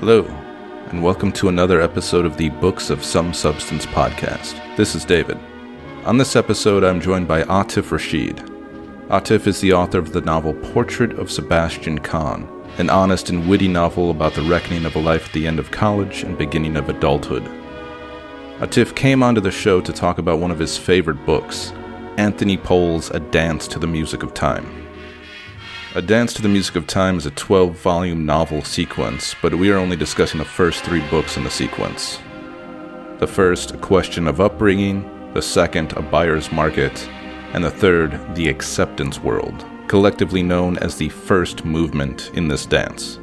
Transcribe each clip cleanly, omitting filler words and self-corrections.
Hello, and welcome to another episode of the Books of Some Substance podcast. This is David. On this episode, I'm joined by Aatif Rashid. Aatif is the author of the novel Portrait of Sebastian Khan, an honest and witty novel about the reckoning of a life at the end of college and beginning of adulthood. Aatif came onto the show to talk about one of his favorite books, Anthony Powell's A Dance to the Music of Time. A Dance to the Music of Time is a 12-volume novel sequence, but we are only discussing the first 3 books in the sequence. The first, A Question of Upbringing, the second, A Buyer's Market, and the third, The Acceptance World, collectively known as the first movement in this dance.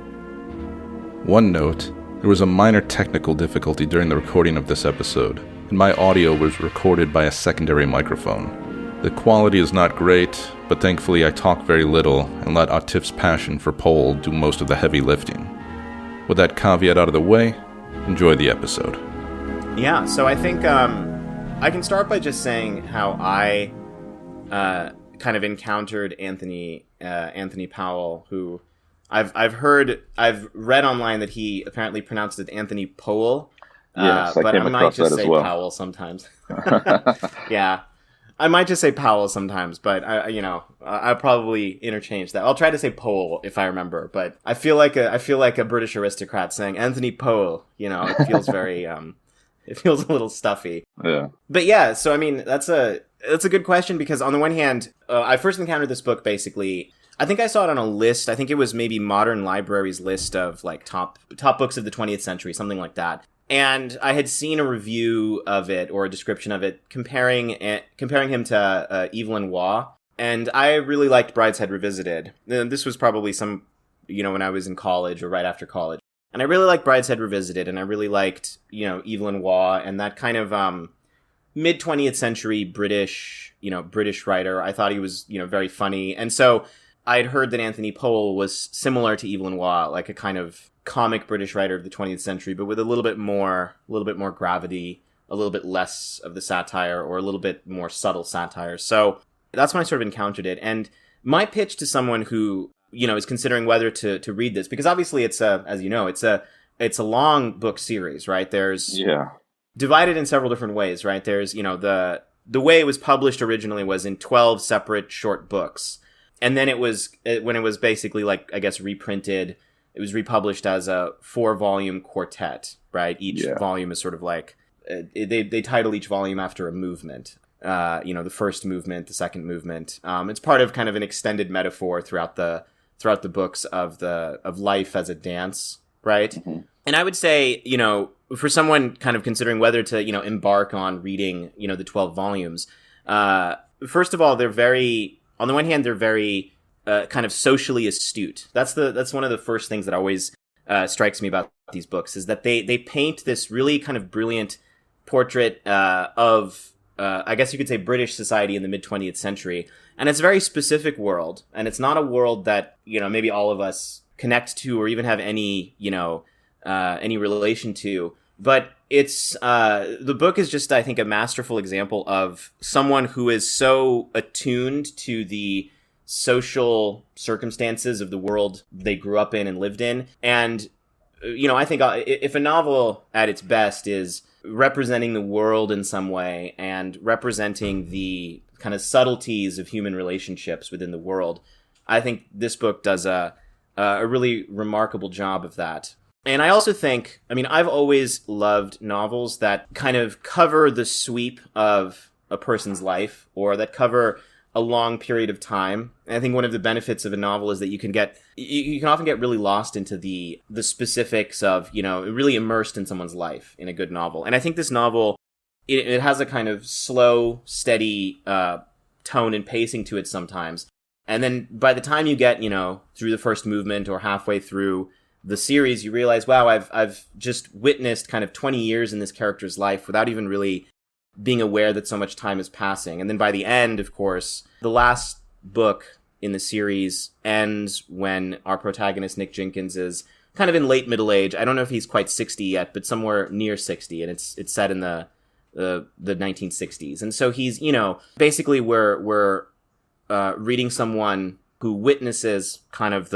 One note, there was a minor technical difficulty during the recording of this episode, and my audio was recorded by a secondary microphone. The quality is not great, but thankfully I talk very little and let Aatif's passion for Powell do most of the heavy lifting. With that caveat out of the way, enjoy the episode. Yeah, so I think I can start by just saying how I kind of encountered Anthony Powell, who I've read online that he apparently pronounced it Anthony Powell. Yes, but I might just say well. Powell sometimes. Yeah. I might just say Powell sometimes, but I'll probably interchange that. I'll try to say Powell if I remember, but I feel like a British aristocrat saying Anthony Powell. It feels very it feels a little stuffy. Yeah. But yeah, so I mean that's a good question because on the one hand, I first encountered this book basically. I think I saw it on a list. I think it was maybe Modern Library's list of like top books of the 20th century, something like that. And I had seen a review of it or a description of it comparing him to Evelyn Waugh, and I really liked Brideshead Revisited. And this was probably when I was in college or right after college, and I really liked Brideshead Revisited, and I really liked Evelyn Waugh and that kind of mid 20th century British writer. I thought he was very funny, and so I had heard that Anthony Powell was similar to Evelyn Waugh, like a kind of comic British writer of the 20th century, but with a little bit more gravity, a little bit less of the satire, or a little bit more subtle satire. So that's when I sort of encountered it. And my pitch to someone who, is considering whether to read this, because obviously it's a long book series, right? There's divided in several different ways, right? There's, the way it was published originally was in 12 separate short books. And then when it was basically like, I guess, reprinted, it was republished as a 4-volume quartet, right? Each volume is sort of like, they title each volume after a movement. The first movement, the second movement. It's part of kind of an extended metaphor throughout the books of life as a dance, right? Mm-hmm. And I would say, for someone kind of considering whether to, embark on reading, the 12 volumes, first of all, they're very, on the one hand, they're very kind of socially astute. That's one of the first things that always strikes me about these books is that they paint this really kind of brilliant portrait of I guess you could say British society in the mid 20th century, and it's a very specific world, and it's not a world that maybe all of us connect to or even have any any relation to. But it's the book is just, I think, a masterful example of someone who is so attuned to the social circumstances of the world they grew up in and lived in. And, I think if a novel at its best is representing the world in some way and representing the kind of subtleties of human relationships within the world, I think this book does a really remarkable job of that. And I also think, I've always loved novels that kind of cover the sweep of a person's life or that cover a long period of time. And I think one of the benefits of a novel is that you can often get really lost into the specifics of, really immersed in someone's life in a good novel. And I think this novel, it has a kind of slow, steady tone and pacing to it sometimes. And then by the time you get, through the first movement or halfway through the series, you realize, wow, I've just witnessed kind of 20 years in this character's life without even really being aware that so much time is passing. And then by the end, of course, the last book in the series ends when our protagonist, Nick Jenkins, is kind of in late middle age. I don't know if he's quite 60 yet, but somewhere near 60. And it's set in the 1960s. And so he's, basically we're reading someone who witnesses kind of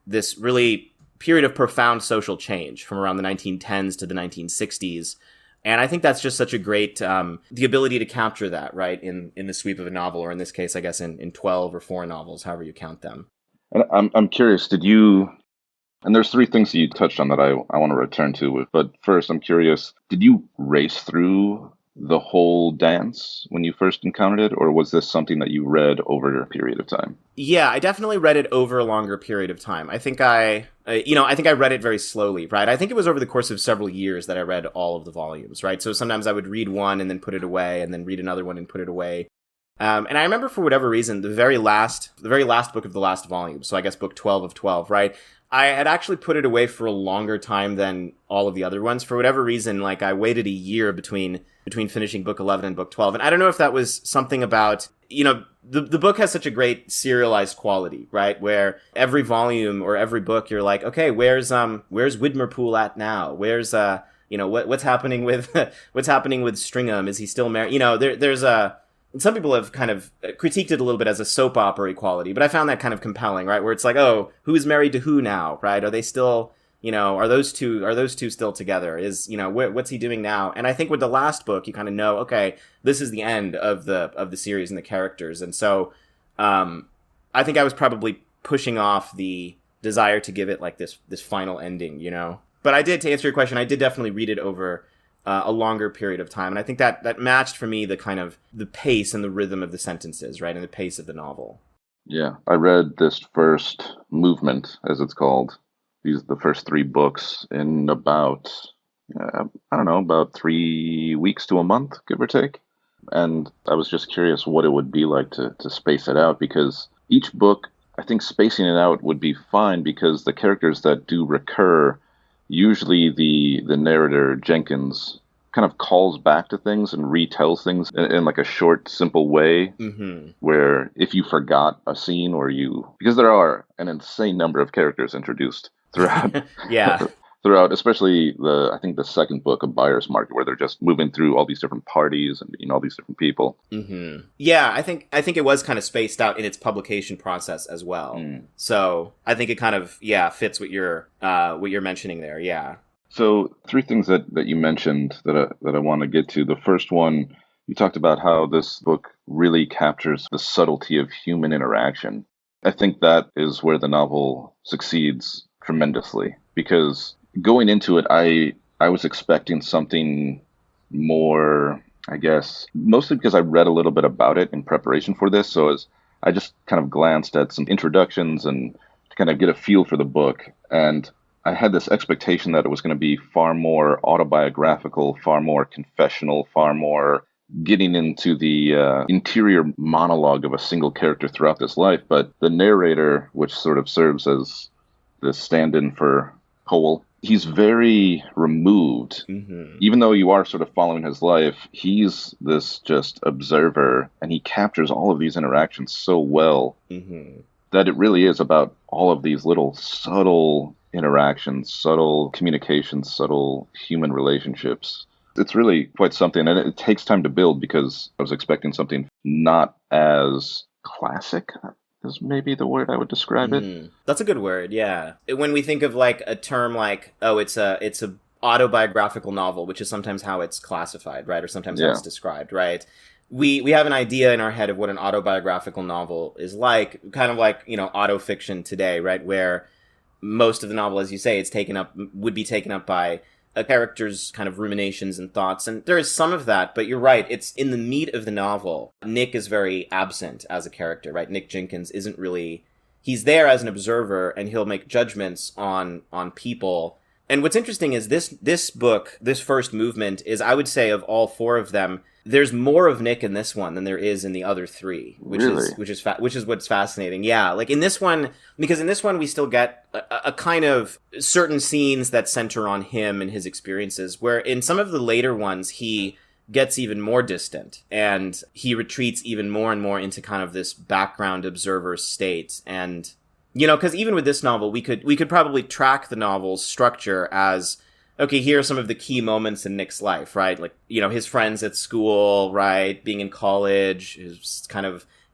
this really period of profound social change from around the 1910s to the 1960s. And I think that's just such a great, the ability to capture that, right, in the sweep of a novel, or in this case, I guess, in 12 or 4 novels, however you count them. And I'm curious, and there's 3 things that you touched on that I want to return to, but first I'm curious, did you race through the whole dance when you first encountered it, or was this something that you read over a period of time? Yeah, I definitely read it over a longer period of time. I think I read it very slowly, right? I think it was over the course of several years that I read all of the volumes, right? So sometimes I would read one and then put it away, and then read another one and put it away. And I remember, for whatever reason, the very last book of the last volume, so I guess book 12 of 12, right? I had actually put it away for a longer time than all of the other ones. For whatever reason, like, I waited a year between finishing book 11 and book 12. And I don't know if that was something about, the book has such a great serialized quality, right? Where every volume or every book, you're like, okay, where's Widmerpool at now? Where's, what's happening with Stringham? Is he still married? There's some people have kind of critiqued it a little bit as a soap opera quality, but I found that kind of compelling, right? Where it's like, oh, who's married to who now, right? Are they still, are those two still together? What's he doing now? And I think with the last book, you kind of know, okay, this is the end of the series and the characters. And so, I think I was probably pushing off the desire to give it like this final ending, But I did, to answer your question, I did definitely read it over a longer period of time. And I think that matched for me the kind of the pace and the rhythm of the sentences, right? And the pace of the novel. Yeah, I read this first movement, as it's called, the first 3 books in about 3 weeks to a month, give or take. And I was just curious what it would be like to space it out, because each book, I think spacing it out would be fine, because the characters that do recur, usually the narrator, Jenkins, kind of calls back to things and retells things in like a short, simple way, where if you forgot a scene because there are an insane number of characters introduced throughout, throughout, especially I think the second book of Buyer's Market, where they're just moving through all these different parties and all these different people. Yeah, I think it was kind of spaced out in its publication process as well. So I think it kind of fits what you're mentioning there. Yeah. So 3 things that you mentioned that I want to get to. The first one, you talked about how this book really captures the subtlety of human interaction. I think that is where the novel succeeds tremendously, because going into it, I was expecting something more, I guess, mostly because I read a little bit about it in preparation for this. So I just kind of glanced at some introductions and to kind of get a feel for the book. And I had this expectation that it was going to be far more autobiographical, far more confessional, far more getting into the interior monologue of a single character throughout this life. But the narrator, which sort of serves as the stand-in for Powell, he's very removed. Even though you are sort of following his life, he's this just observer, and he captures all of these interactions so well that it really is about all of these little subtle interactions, subtle communications, subtle human relationships. It's really quite something, and it takes time to build, because I was expecting something not as classic is maybe the word I would describe it. That's a good word, yeah. When we think of like a term like, oh, it's a autobiographical novel, which is sometimes how it's classified, right? Or sometimes how it's described, right? We have an idea in our head of what an autobiographical novel is like, kind of like, autofiction today, right? Where most of the novel, as you say, would be taken up by a character's kind of ruminations and thoughts. And there is some of that, but you're right. It's in the meat of the novel. Nick is very absent as a character, right? Nick Jenkins isn't really, he's there as an observer, and he'll make judgments on people. And what's interesting is this book, this first movement, is, I would say, of all 4 of them, there's more of Nick in this one than there is in the other 3, which is what's fascinating. Yeah, like in this one, because in this one we still get a kind of certain scenes that center on him and his experiences, where in some of the later ones he gets even more distant, and he retreats even more and more into kind of this background observer state. And because even with this novel, we could probably track the novel's structure as, okay, here are some of the key moments in Nick's life, right? Like, his friends at school, right? Being in college,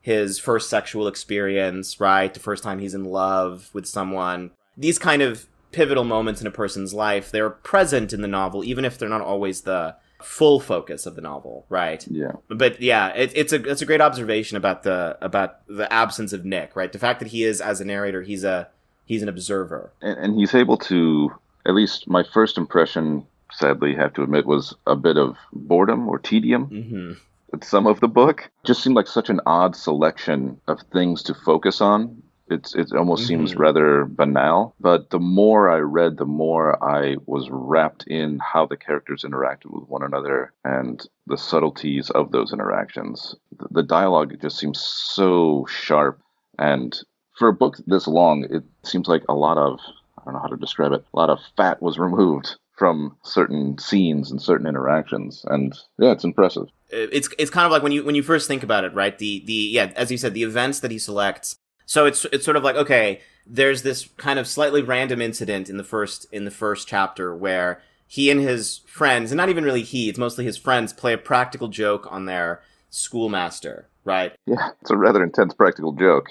his first sexual experience, right? The first time he's in love with someone. These kind of pivotal moments in a person's life, they're present in the novel, even if they're not always the full focus of the novel, right? Yeah. But yeah, it's a great observation about the absence of Nick, right? The fact that he is, as a narrator, he's an observer. And he's able to, at least my first impression, sadly, have to admit, was a bit of boredom or tedium. Mm-hmm. At some of the book. It just seemed like such an odd selection of things to focus on. It almost seems rather banal. But the more I read, the more I was wrapped in how the characters interacted with one another and the subtleties of those interactions. The dialogue just seems so sharp. And for a book this long, it seems like a lot of, I don't know how to describe it, a lot of fat was removed from certain scenes and certain interactions. And yeah, it's impressive. It's kind of like when you first think about it, right? Yeah, as you said, the events that he selects. So it's sort of like, okay, there's this kind of slightly random incident in the first chapter where he and his friends, and not even really he, it's mostly his friends, play a practical joke on their schoolmaster, right? Yeah, it's a rather intense practical joke.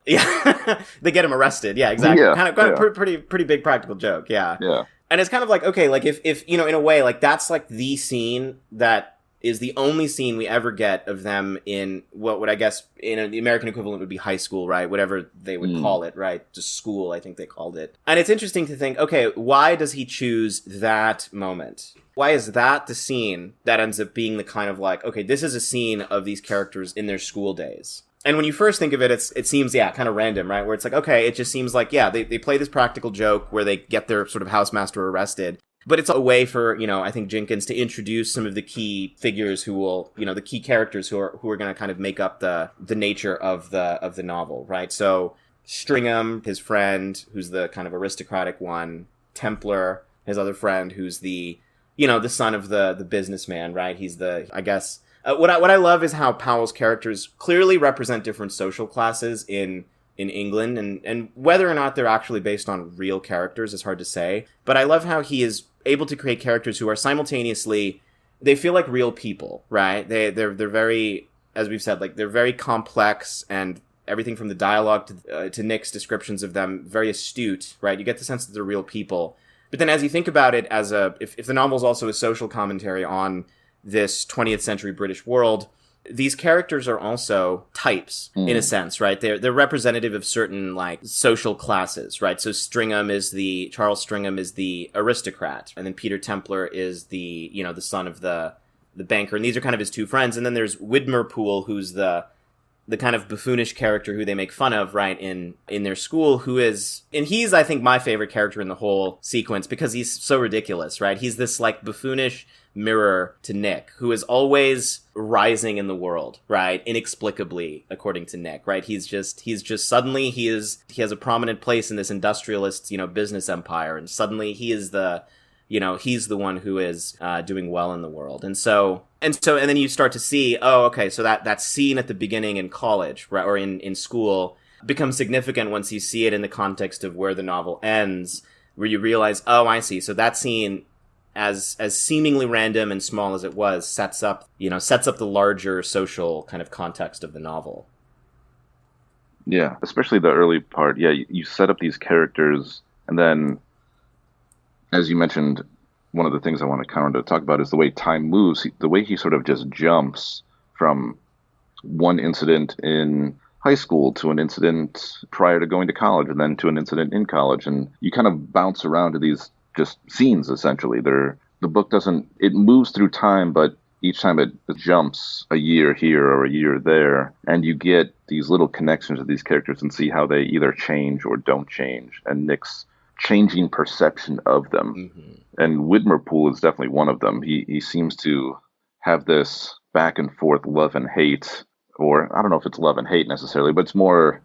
Yeah, they get him arrested. Yeah, exactly. Yeah, kind of pretty big practical joke. Yeah. Yeah. And it's kind of like, okay, like if in a way, like that's like the scene that is the only scene we ever get of them in what would, I guess, the American equivalent would be high school, right? Whatever they would call it, right? Just school, I think they called it. And it's interesting to think, okay, why does he choose that moment? Why is that the scene that ends up being the kind of like, okay, this is a scene of these characters in their school days? And when you first think of it, it seems, kind of random, right? Where it's like, okay, it just seems like, they play this practical joke where they get their sort of housemaster arrested. But it's a way for, I think Jenkins to introduce some of the key figures who will, the key characters who are going to kind of make up the nature of the novel, right? So Stringham, his friend, who's the kind of aristocratic one, Templar, his other friend, who's the son of the businessman, right? He's I guess, what I love is how Powell's characters clearly represent different social classes in England, and whether or not they're actually based on real characters is hard to say. But I love how he is able to create characters who are simultaneously, they feel like real people, right? They're very, as we've said, like they're very complex, and everything from the dialogue to Nick's descriptions of them, very astute, right? You get the sense that they're real people. But then as you think about it as if the novel is also a social commentary on this 20th century British world, these characters are also types in a sense, right? They're representative of certain like social classes, right? So Charles Stringham is the aristocrat, and then Peter Templar is the son of the banker, and these are kind of his two friends. And then there's Widmerpool, who's the kind of buffoonish character who they make fun of, right, in their school, he's, I think, my favorite character in the whole sequence because he's so ridiculous, right? He's this like buffoonish mirror to Nick, who is always rising in the world, right? Inexplicably, according to Nick, right? He's just suddenly he has a prominent place in this industrialist, business empire, and suddenly he is he's the one who is doing well in the world. And then you start to see, oh, okay, so that scene at the beginning in college, right, or in school becomes significant once you see it in the context of where the novel ends, where you realize, oh, I see. So that scene, as seemingly random and small as it was, sets up the larger social kind of context of the novel. Yeah, especially the early part. Yeah, you set up these characters, and then, as you mentioned, one of the things I want to kind of talk about is the way time moves, the way he sort of just jumps from one incident in high school to an incident prior to going to college, and then to an incident in college, and you kind of bounce around to these just scenes, essentially. The book it moves through time, but each time it jumps a year here or a year there, and you get these little connections of these characters and see how they either change or don't change, and Nick's changing perception of them. Mm-hmm. And Widmerpool is definitely one of them. He seems to have this back and forth love and hate, or I don't know if it's love and hate necessarily, but it's more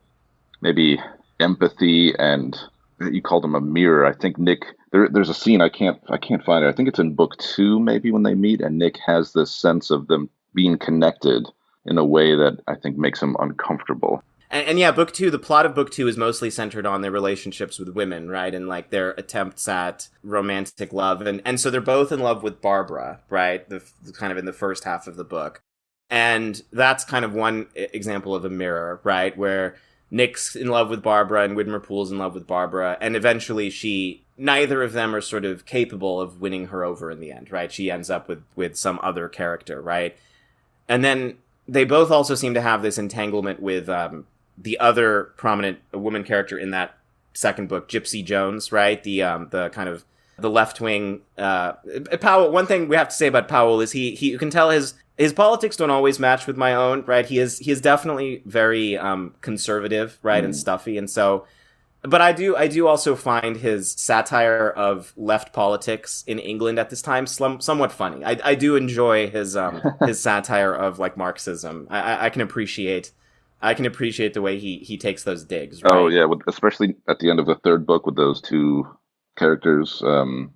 maybe empathy, and you called him a mirror. I think Nick, there's a scene, I can't find it. I think it's in book 2 maybe when they meet, and Nick has this sense of them being connected in a way that I think makes him uncomfortable. And yeah, book 2, the plot of book 2 is mostly centered on their relationships with women, right? And like their attempts at romantic love. And so they're both in love with Barbara, right? The kind of in the first half of the book. And that's kind of one example of a mirror, right? Where Nick's in love with Barbara and Widmerpool's in love with Barbara, and eventually neither of them are sort of capable of winning her over in the end, right? She ends up with some other character, right? And then they both also seem to have this entanglement with the other prominent woman character in that second book, Gypsy Jones, right? The kind of the left-wing Powell. One thing we have to say about Powell is he you can tell his politics don't always match with my own, right? He is definitely very conservative, right, and stuffy, and so. But I do also find his satire of left politics in England at this time somewhat funny. I do enjoy his satire of like Marxism. I can appreciate the way he takes those digs. Right? Oh yeah, especially at the end of the third book with those two characters. Oh,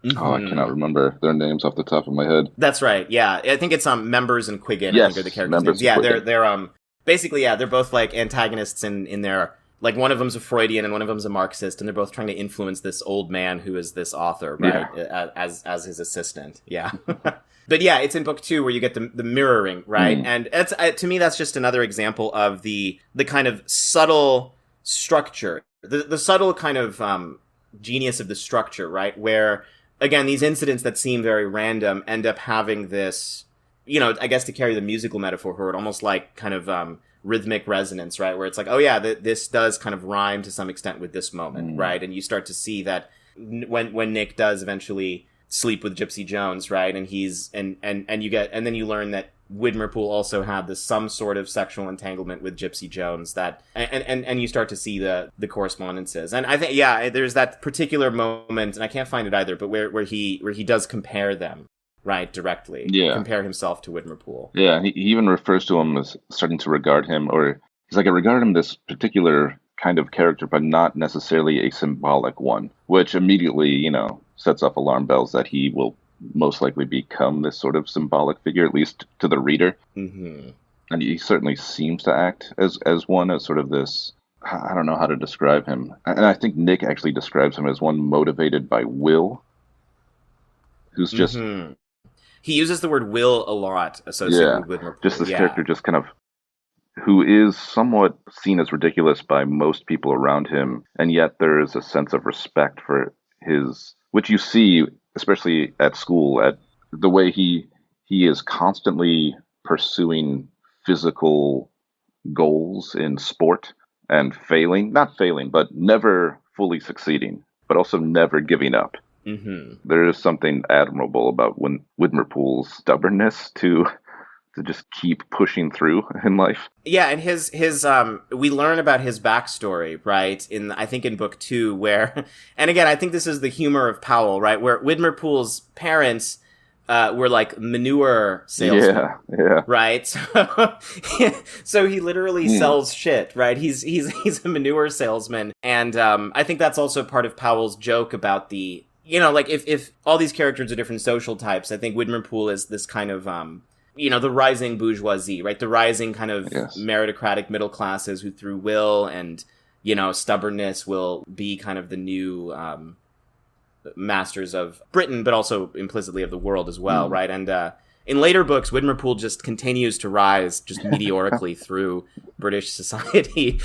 I cannot remember their names off the top of my head. That's right. Yeah, I think it's Members and Quiggin. Yes, I think are the characters' names. Yeah, they're basically they're both like antagonists in their. Like, one of them's a Freudian and one of them's a Marxist, and they're both trying to influence this old man who is this author, right? Yeah. As his assistant. Yeah. But yeah, it's in book 2 where you get the mirroring, right? And it's to me, that's just another example of the kind of subtle structure, the subtle kind of genius of the structure, right? Where, again, these incidents that seem very random end up having this, I guess to carry the musical metaphor forward, almost like kind of rhythmic resonance, right? Where it's like, oh yeah, this does kind of rhyme to some extent with this moment, right? And you start to see that when Nick does eventually sleep with Gypsy Jones, right? And he's and then you learn that Widmerpool also had some sort of sexual entanglement with Gypsy Jones that and you start to see the correspondences. And I think there's that particular moment, and I can't find it either, but where he does compare them. Right, directly. Yeah. Compare himself to Widmerpool. Yeah, he even refers to him as starting to regard him, or he's like, I regard him this particular kind of character, but not necessarily a symbolic one, which immediately, sets off alarm bells that he will most likely become this sort of symbolic figure, at least to the reader. Mm-hmm. And he certainly seems to act as one, as sort of this, I don't know how to describe him. And I think Nick actually describes him as one motivated by will, who's just... Mm-hmm. He uses the word will a lot associated with Widmerpool. Just this character just kind of, who is somewhat seen as ridiculous by most people around him, and yet there is a sense of respect for which you see, especially at school, at the way he is constantly pursuing physical goals in sport and not failing, but never fully succeeding, but also never giving up. Mm-hmm. There is something admirable about Widmerpool's stubbornness to just keep pushing through in life. Yeah, and his we learn about his backstory, right? I think in book 2, where, and again, I think this is the humor of Powell, right? Where Widmerpool's parents were like manure salesmen, right? So he literally sells shit, right? He's a manure salesman, and I think that's also part of Powell's joke about the. Like if all these characters are different social types, I think Widmerpool is this kind of, the rising bourgeoisie, right? The rising kind of meritocratic middle classes who through will and, stubbornness will be kind of the new masters of Britain, but also implicitly of the world as well, right? And in later books, Widmerpool just continues to rise just meteorically through British society.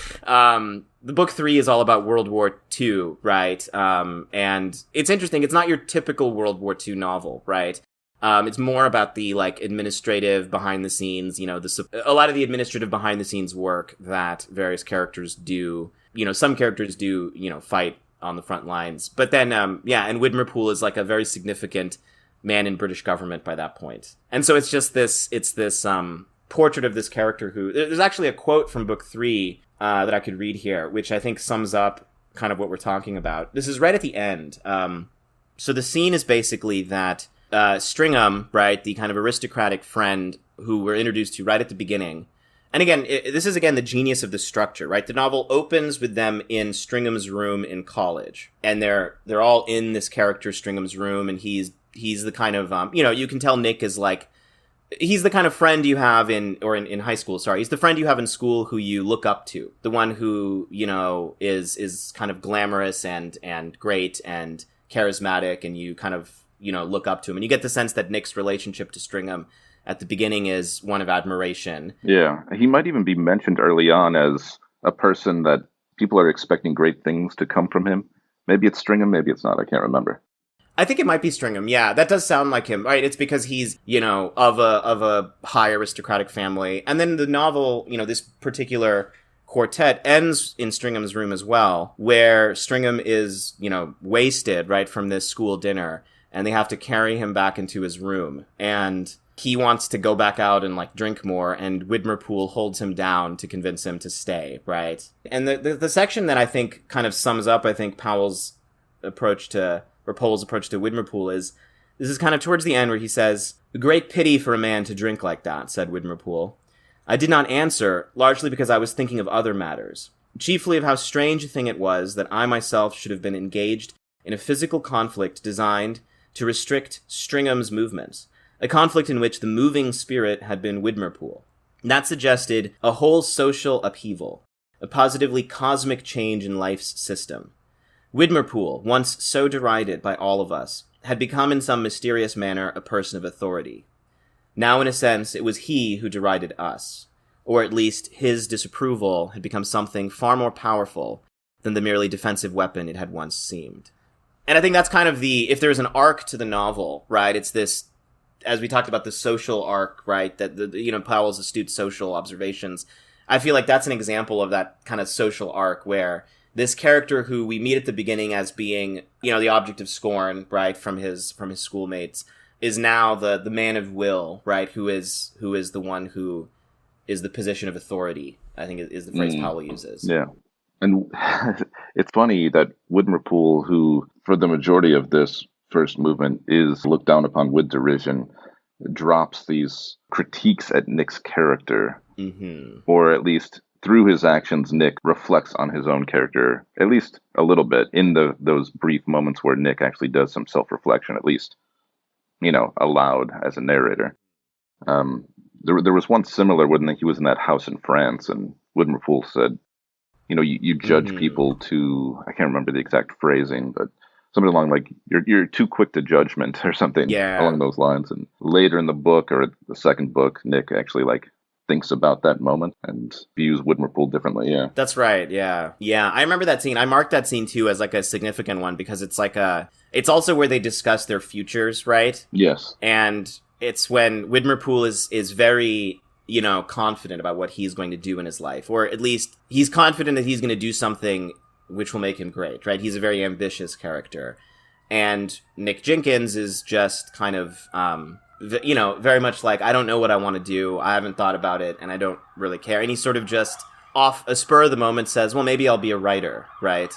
The book 3 is all about World War II, right? And it's interesting. It's not your typical World War II novel, right? It's more about the administrative behind the scenes, a lot of the administrative behind the scenes work that various characters do. Some characters do, fight on the front lines, but then, and Widmerpool is like a very significant man in British government by that point. And so it's this portrait of this character who, there's actually a quote from book 3 that I could read here, which I think sums up kind of what we're talking about. This is right at the end. So the scene is basically that Stringham, right, the kind of aristocratic friend who we're introduced to right at the beginning. And again, this is again the genius of the structure, right? The novel opens with them in Stringham's room in college, and they're all in this character Stringham's room, and he's the kind of you can tell Nick is like. He's the kind of friend you have in high school. Sorry, he's the friend you have in school who you look up to. The one who is kind of glamorous and great and charismatic, and you kind of look up to him. And you get the sense that Nick's relationship to Stringham at the beginning is one of admiration. Yeah, he might even be mentioned early on as a person that people are expecting great things to come from him. Maybe it's Stringham, maybe it's not. I can't remember. I think it might be Stringham. Yeah, that does sound like him, right? It's because he's, of a high aristocratic family. And then the novel, this particular quartet ends in Stringham's room as well, where Stringham is, wasted, right, from this school dinner, and they have to carry him back into his room. And he wants to go back out and, drink more, and Widmerpool holds him down to convince him to stay, right? And the section that I think kind of sums up, Powell's approach to Widmerpool is, this is kind of towards the end where he says, "Great pity for a man to drink like that," said Widmerpool. "I did not answer, largely because I was thinking of other matters, chiefly of how strange a thing it was that I myself should have been engaged in a physical conflict designed to restrict Stringham's movements, a conflict in which the moving spirit had been Widmerpool. That suggested a whole social upheaval, a positively cosmic change in life's system. Widmerpool, once so derided by all of us, had become in some mysterious manner a person of authority. Now, in a sense, it was he who derided us, or at least his disapproval had become something far more powerful than the merely defensive weapon it had once seemed." And I think that's kind of if there's an arc to the novel, right, it's this, as we talked about, the social arc, right, that Powell's astute social observations. I feel like that's an example of that kind of social arc where this character who we meet at the beginning as being, the object of scorn, right, from his schoolmates, is now the man of will, right, who is the one who is the position of authority, I think is the phrase Powell uses. Yeah. And it's funny that Widmerpool, who for the majority of this first movement is looked down upon with derision, drops these critiques at Nick's character, or at least through his actions, Nick reflects on his own character, at least a little bit, in those brief moments where Nick actually does some self-reflection, at least, aloud as a narrator. There was one similar when he was in that house in France, and Widmerpool said, you judge people to, I can't remember the exact phrasing, but something along like, you're too quick to judgment or something along those lines. And later in the book, or the second book, Nick actually thinks about that moment and views Widmerpool differently. Yeah, that's right. Yeah, I remember that scene. I marked that scene too as a significant one because it's it's also where they discuss their futures, right? Yes, and it's when Widmerpool is very confident about what he's going to do in his life, or at least he's confident that he's going to do something which will make him great, right? He's a very ambitious character, and Nick Jenkins is just kind of very much I don't know what I want to do. I haven't thought about it, and I don't really care. And he sort of just, off a spur of the moment, says, well, maybe I'll be a writer, right?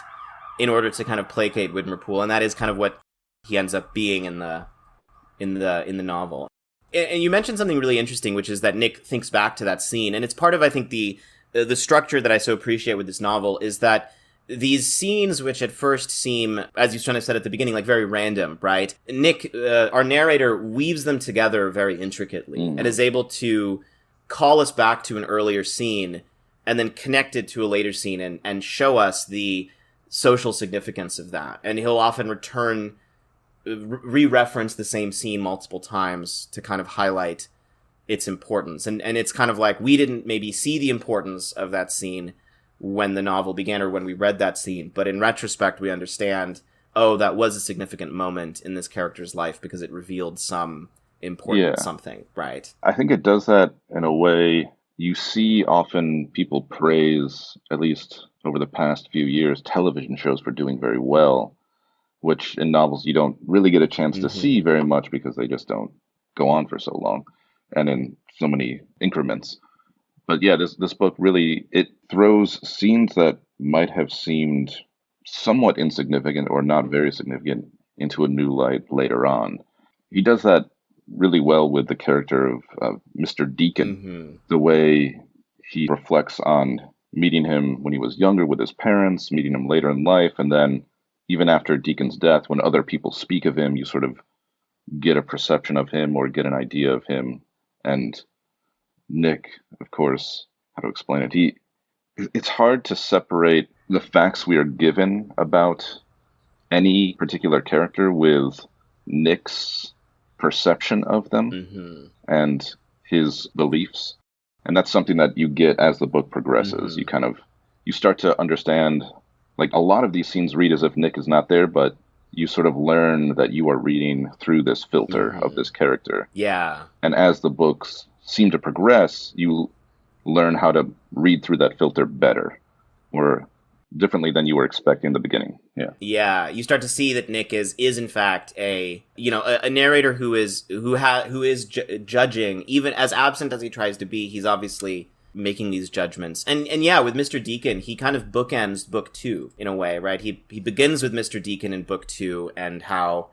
In order to kind of placate Widmerpool. And that is kind of what he ends up being in the novel. And you mentioned something really interesting, which is that Nick thinks back to that scene. And it's part of, I think, the structure that I so appreciate with this novel is that these scenes, which at first seem, as you kind of said at the beginning, very random, right? Nick, our narrator, weaves them together very intricately and is able to call us back to an earlier scene and then connect it to a later scene and show us the social significance of that. And he'll often re-reference the same scene multiple times to kind of highlight its importance. And it's kind of we didn't maybe see the importance of that scene when the novel began or when we read that scene, but in retrospect we understand, that was a significant moment in this character's life because it revealed some important something, right? I think it does that in a way. You see often people praise, at least over the past few years, television shows for doing very well, which in novels you don't really get a chance to see very much because they just don't go on for so long and in so many increments. But yeah, this book really, it throws scenes that might have seemed somewhat insignificant or not very significant into a new light later on. He does that really well with the character of Mr. Deacon, the way he reflects on meeting him when he was younger with his parents, meeting him later in life, and then even after Deacon's death, when other people speak of him, you sort of get a perception of him or get an idea of him. And Nick, of course, how to explain it? It's hard to separate the facts we are given about any particular character with Nick's perception of them and his beliefs. And that's something that you get as the book progresses. You kind of you start to understand, like, a lot of these scenes read as if Nick is not there, but you sort of learn that you are reading through this filter of this character. Yeah. And as the books seem to progress, you learn how to read through that filter better, or differently than you were expecting in the beginning. Yeah. Yeah, you start to see that Nick is in fact a narrator who is judging, even as absent as he tries to be. He's obviously making these judgments. And yeah, with Mr. Deacon, he kind of bookends book 2 in a way, right? He begins with Mr. Deacon in book 2 and how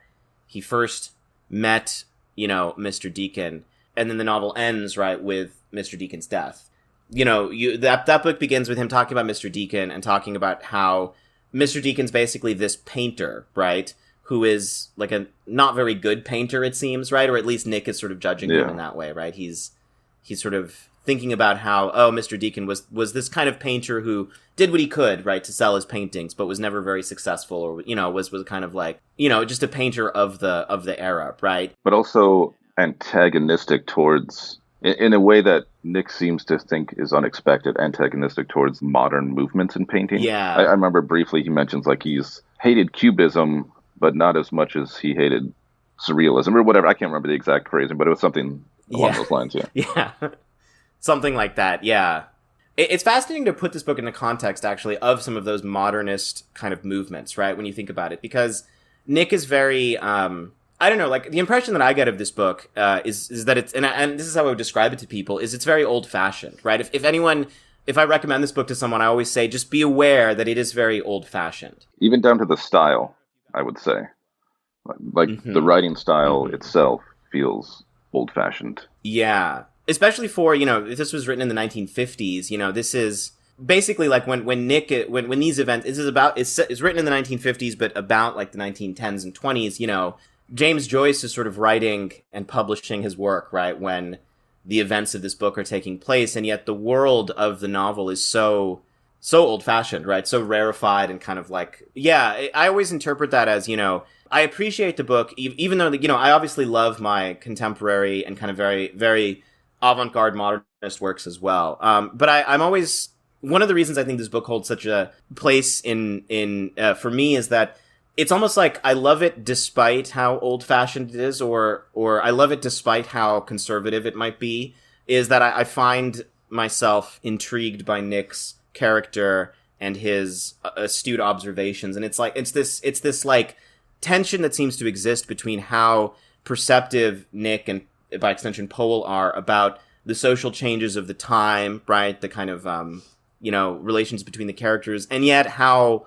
he first met, Mr. Deacon, and then the novel ends, right, with Mr. Deacon's death. That book begins with him talking about Mr. Deacon and talking about how Mr. Deacon's basically this painter, right, who is like a not very good painter, it seems, right? Or at least Nick is sort of judging him in that way, right? He's sort of thinking about how, Mr. Deacon was this kind of painter who did what he could, right, to sell his paintings, but was never very successful, or, was kind of like, just a painter of the era, right? But also antagonistic towards, in a way that Nick seems to think is unexpected, antagonistic towards modern movements in painting. Yeah. I remember briefly he mentions, like, he's hated Cubism, but not as much as he hated Surrealism, or whatever. I can't remember the exact phrasing, but it was something along those lines, yeah. Yeah. Something like that, yeah. It's fascinating to put this book in the context, actually, of some of those modernist kind of movements, right, when you think about it, because Nick is very... I don't know, like, the impression that I get of this book is that it's, and this is how I would describe it to people, is it's very old-fashioned, right? If I recommend this book to someone, I always say, just be aware that it is very old-fashioned. Even down to the style, I would say. Like, the writing style itself feels old-fashioned. Yeah. Especially for, if this was written in the 1950s, this is... Basically, like, when these events... It's written in the 1950s, but about, like, the 1910s and 20s, James Joyce is sort of writing and publishing his work, right, when the events of this book are taking place, and yet the world of the novel is so old-fashioned, right, so rarefied and kind of like, I always interpret that as, I appreciate the book, even though, I obviously love my contemporary and kind of very, very avant-garde modernist works as well, but I'm always, one of the reasons I think this book holds such a place in for me is that it's almost like I love it despite how old-fashioned it is, or I love it despite how conservative it might be, is that I find myself intrigued by Nick's character and his astute observations. And it's this like tension that seems to exist between how perceptive Nick and, by extension, Powell are about the social changes of the time, right? The kind of, relations between the characters, and yet how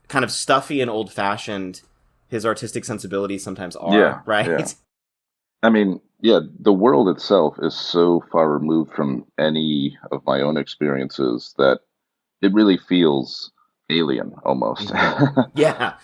kind of stuffy and old-fashioned his artistic sensibilities sometimes are, right? Yeah. I mean, the world itself is so far removed from any of my own experiences that it really feels alien, almost. Yeah.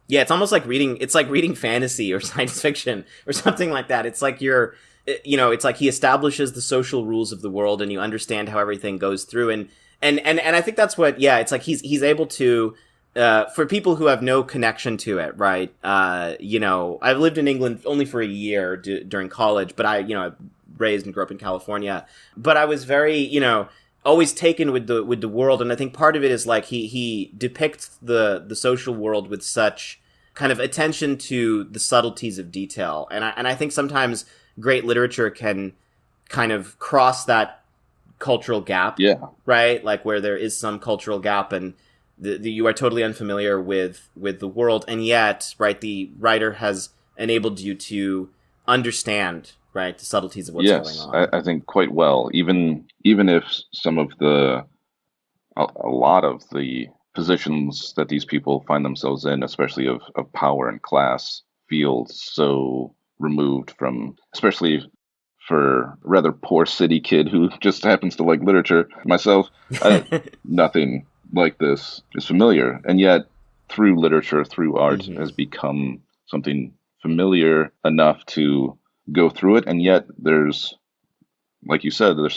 It's almost like reading fantasy or science fiction or something like that. It's like it's like he establishes the social rules of the world, and you understand how everything goes through, and I think that's what, it's like he's able to, for people who have no connection to it, right? I've lived in England only for a year during college, but I raised and grew up in California. But I was very, always taken with the world, and I think part of it is like he depicts the social world with such kind of attention to the subtleties of detail, and I think sometimes great literature can kind of cross that cultural gap, right? Like where there is some cultural gap and you are totally unfamiliar with the world, and yet, right, the writer has enabled you to understand, right, the subtleties of what's going on. I think quite well. Even if some of a lot of the positions that these people find themselves in, especially of power and class, feel so removed from, especially for a rather poor city kid who just happens to like literature. Myself, nothing like this is familiar, and yet through literature, through art, has become something familiar enough to go through it. And yet there's, like you said, I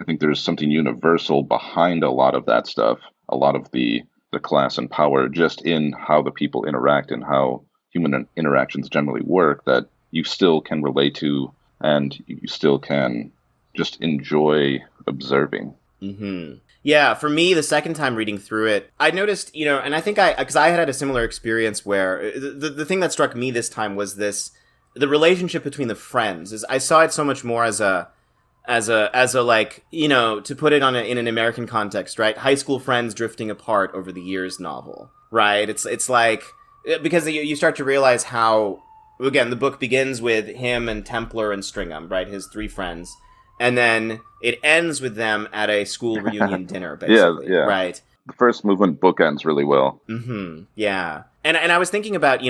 think there's something universal behind a lot of that stuff, a lot of the class and power, just in how the people interact and how human interactions generally work, that you still can relate to and you still can just enjoy observing. Yeah, for me, the second time reading through it, I noticed, and I think because I had a similar experience where the thing that struck me this time was the relationship between the friends. Is I saw it so much more as a like, to put it in an American context, right? High school friends drifting apart over the years novel, right? It's like, because you start to realize how, again, the book begins with him and Templar and Stringham, right? His three friends. And then it ends with them at a school reunion dinner, basically. Yeah. Right? The first movement bookends really well. Mm-hmm. Yeah. And I was thinking about,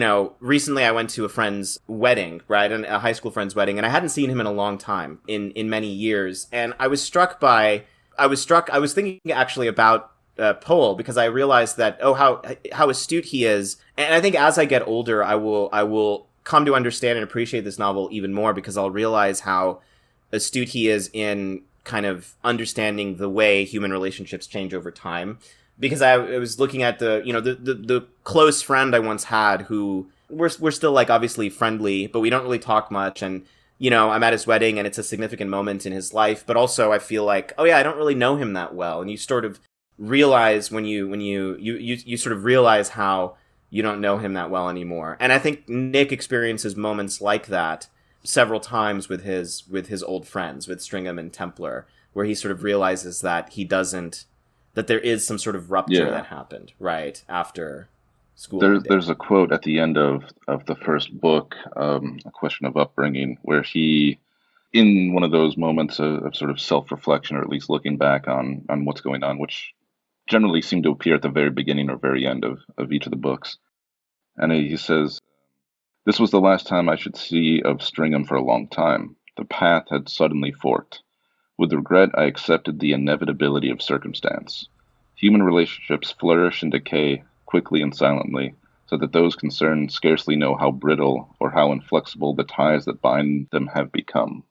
recently I went to a friend's wedding, right? A high school friend's wedding, and I hadn't seen him in a long time, in many years. And I was thinking actually about Powell, because I realized that, how astute he is. And I think as I get older, I will come to understand and appreciate this novel even more, because I'll realize how astute he is in kind of understanding the way human relationships change over time. Because I was looking at the close friend I once had, who we're still like obviously friendly, but we don't really talk much. And, I'm at his wedding and it's a significant moment in his life, but also I feel like, oh yeah, I don't really know him that well. And you sort of realize when you sort of realize how you don't know him that well anymore. And I think Nick experiences moments like that several times with his old friends, with Stringham and Templar, where he sort of realizes that that there is some sort of rupture that happened right after school. There's a quote at the end of the first book, A Question of Upbringing, where he, in one of those moments of sort of self-reflection, or at least looking back on what's going on, which generally seem to appear at the very beginning or very end of each of the books. And he says, "This was the last time I should see of Stringham for a long time. The path had suddenly forked. With regret, I accepted the inevitability of circumstance. Human relationships flourish and decay quickly and silently, so that those concerned scarcely know how brittle or how inflexible the ties that bind them have become."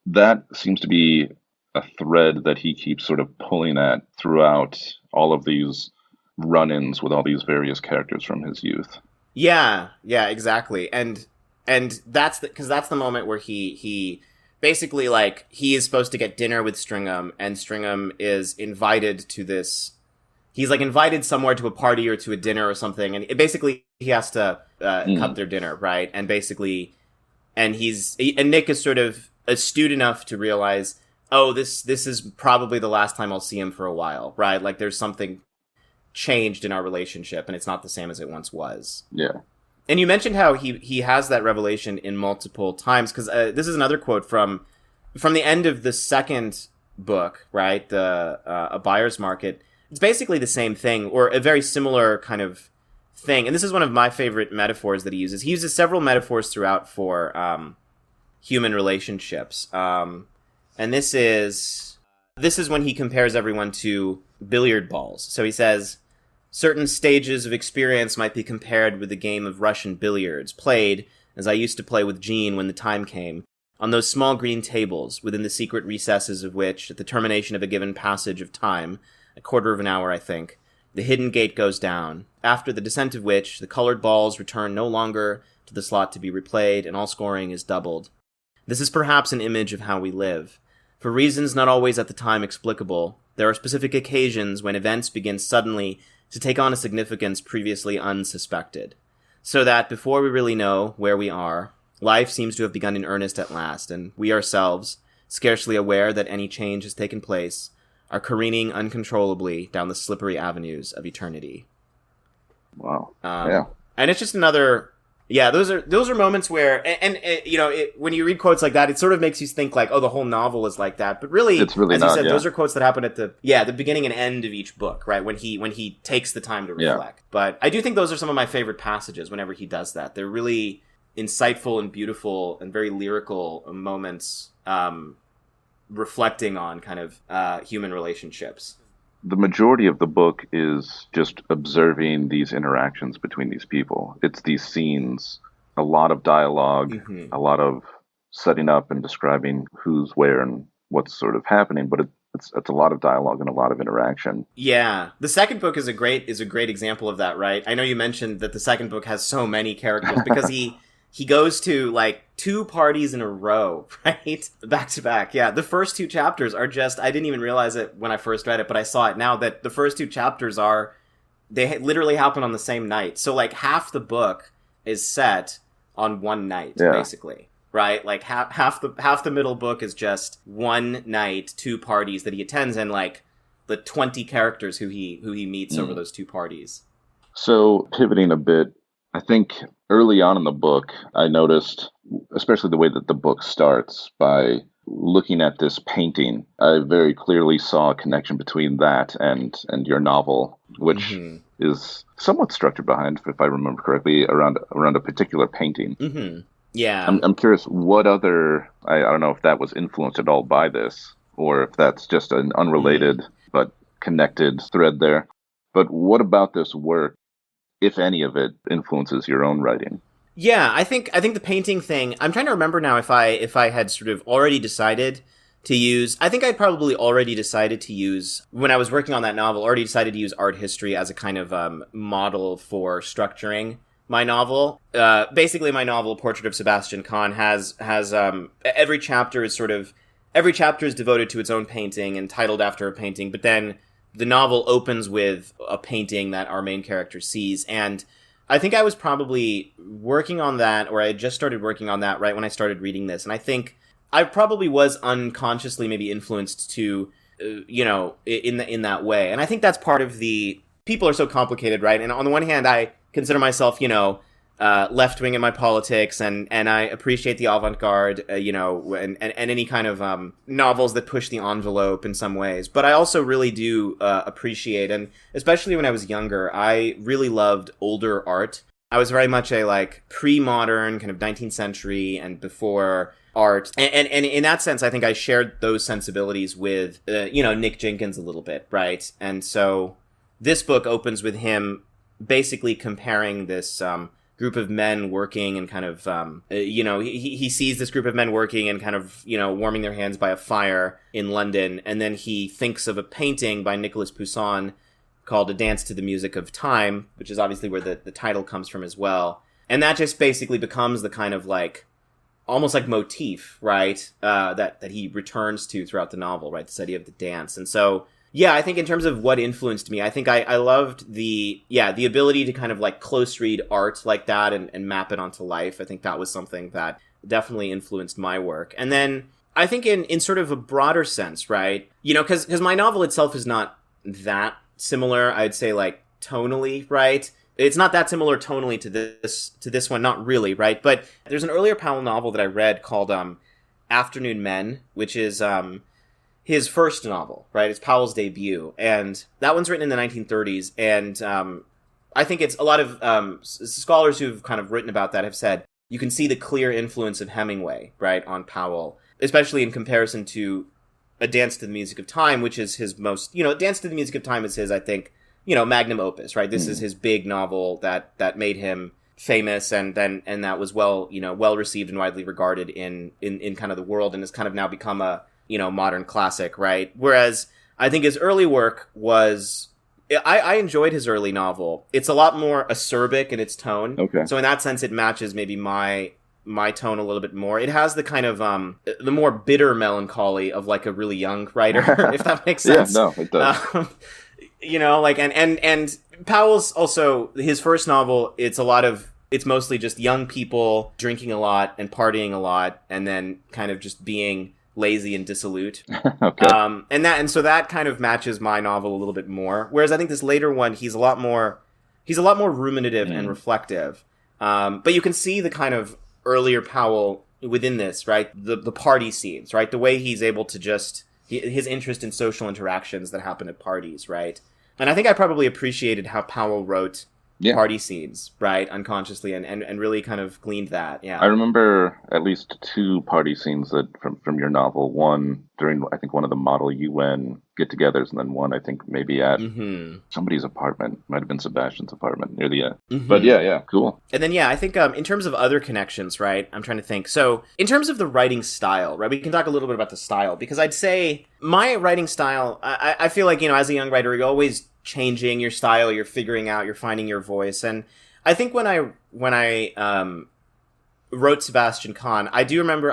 That seems to be a thread that he keeps sort of pulling at throughout all of these run-ins with all these various characters from his youth. Yeah, exactly. And that's because that's the moment where he basically, like, he is supposed to get dinner with Stringham, and Stringham is invited to this. He's like invited somewhere to a party or to a dinner or something, and he has to cut their dinner, right? And basically, and Nick is sort of astute enough to realize, oh, this is probably the last time I'll see him for a while, right? Like, there's something changed in our relationship, and it's not the same as it once was. Yeah. And you mentioned how he has that revelation in multiple times, because this is another quote from the end of the second book, right? A Buyer's Market. It's basically the same thing, or a very similar kind of thing. And this is one of my favorite metaphors that he uses. He uses several metaphors throughout for human relationships. And this is when he compares everyone to billiard balls. So he says, certain stages of experience might be compared with the game of Russian billiards, played, as I used to play with Jean when the time came, on those small green tables, within the secret recesses of which, at the termination of a given passage of time, a quarter of an hour, I think, the hidden gate goes down, after the descent of which, the colored balls return no longer to the slot to be replayed, and all scoring is doubled. This is perhaps an image of how we live. For reasons not always at the time explicable, there are specific occasions when events begin suddenly to take on a significance previously unsuspected, so that before we really know where we are, life seems to have begun in earnest at last, and we ourselves, scarcely aware that any change has taken place, are careening uncontrollably down the slippery avenues of eternity. Wow. Yeah. And it's just another... Yeah, those are moments where, when you read quotes like that, it sort of makes you think like, oh, the whole novel is like that. But really, it's really as not, you said, yeah. Those are quotes that happen at the beginning and end of each book, right? When he takes the time to reflect. Yeah. But I do think those are some of my favorite passages whenever he does that. They're really insightful and beautiful and very lyrical moments, reflecting on kind of human relationships. The majority of the book is just observing these interactions between these people. It's these scenes, a lot of dialogue, a lot of setting up and describing who's where and what's sort of happening, but it's a lot of dialogue and a lot of interaction. Yeah. The second book is a great example of that, right? I know you mentioned that the second book has so many characters because he he goes to like 2 parties in a row, right? Back to back. Yeah. The first 2 chapters are just, I didn't even realize it when I first read it, but I saw it now that the first 2 chapters they literally happen on the same night. So like half the book is set on one night, basically. Right? Like half the middle book is just one night, 2 parties that he attends, and like the 20 characters who he meets over those 2 parties. So pivoting a bit, I think early on in the book, I noticed, especially the way that the book starts, by looking at this painting, I very clearly saw a connection between that and your novel, which is somewhat structured behind, if I remember correctly, around a particular painting. Mm-hmm. Yeah. I'm curious, what other, I don't know if that was influenced at all by this, or if that's just an unrelated but connected thread there. But what about this work, if any of it, influences your own writing? Yeah, I think the painting thing, I'm trying to remember now if I had sort of already decided to use, I think I'd probably already decided to use, when I was working on that novel, already decided to use art history as a kind of model for structuring my novel. Basically, my novel, Portrait of Sebastian Khan, has every chapter is devoted to its own painting and titled after a painting, but then the novel opens with a painting that our main character sees, and I think I was probably working on that, or I had just started working on that right when I started reading this, and I think I probably was unconsciously maybe influenced to, in that way, and I think that's part of the, people are so complicated, right? And on the one hand, I consider myself, left-wing in my politics, and I appreciate the avant-garde, and any kind of novels that push the envelope in some ways. But I also really do appreciate, and especially when I was younger, I really loved older art. I was very much a like pre-modern kind of 19th century and before art, and in that sense, I think I shared those sensibilities with Nick Jenkins a little bit, right? And so this book opens with him basically comparing this group of men working and kind of, he sees this group of men working and kind of, warming their hands by a fire in London. And then he thinks of a painting by Nicolas Poussin called A Dance to the Music of Time, which is obviously where the title comes from as well. And that just basically becomes the kind of like, almost like motif, right? That he returns to throughout the novel, right? This idea of the dance. And so, yeah, I think in terms of what influenced me, I think I loved the ability to kind of like close read art like that and map it onto life. I think that was something that definitely influenced my work. And then I think in sort of a broader sense, right? Because my novel itself is not that similar, I'd say, like tonally, right? It's not that similar tonally to this one, not really, right? But there's an earlier Powell novel that I read called Afternoon Men, which is his first novel, right? It's Powell's debut. And that one's written in the 1930s. And I think it's a lot of scholars who've kind of written about that have said you can see the clear influence of Hemingway, right, on Powell, especially in comparison to A Dance to the Music of Time, which is his most, Dance to the Music of Time is his, I think, magnum opus, right? This is his big novel that made him famous, and that was well received and widely regarded in kind of the world, and has kind of now become a modern classic, right? Whereas I think his early work was, I enjoyed his early novel. It's a lot more acerbic in its tone. Okay. So in that sense, it matches maybe my tone a little bit more. It has the kind of the more bitter melancholy of like a really young writer, if that makes sense. Yeah, no, it does. And Powell's also, his first novel, it's mostly just young people drinking a lot and partying a lot, and then kind of just being lazy and dissolute. Okay. And so that kind of matches my novel a little bit more. Whereas I think this later one, he's a lot more ruminative and reflective. But you can see the kind of earlier Powell within this, right? The party scenes, right? The way he's able to just, his interest in social interactions that happen at parties, right? And I think I probably appreciated how Powell wrote party scenes, right, unconsciously, and really kind of gleaned that. Yeah, I remember at least 2 party scenes that from your novel. One during, I think, one of the Model UN get-togethers, and then one, I think, maybe at somebody's apartment. Might have been Sebastian's apartment near the end. But yeah, cool. And then I think in terms of other connections, right, I'm trying to think. So in terms of the writing style, right, we can talk a little bit about the style, because I'd say my writing style, I feel like, as a young writer, you're always changing your style, you're figuring out, you're finding your voice. And I think when I wrote Sebastian Khan, I do remember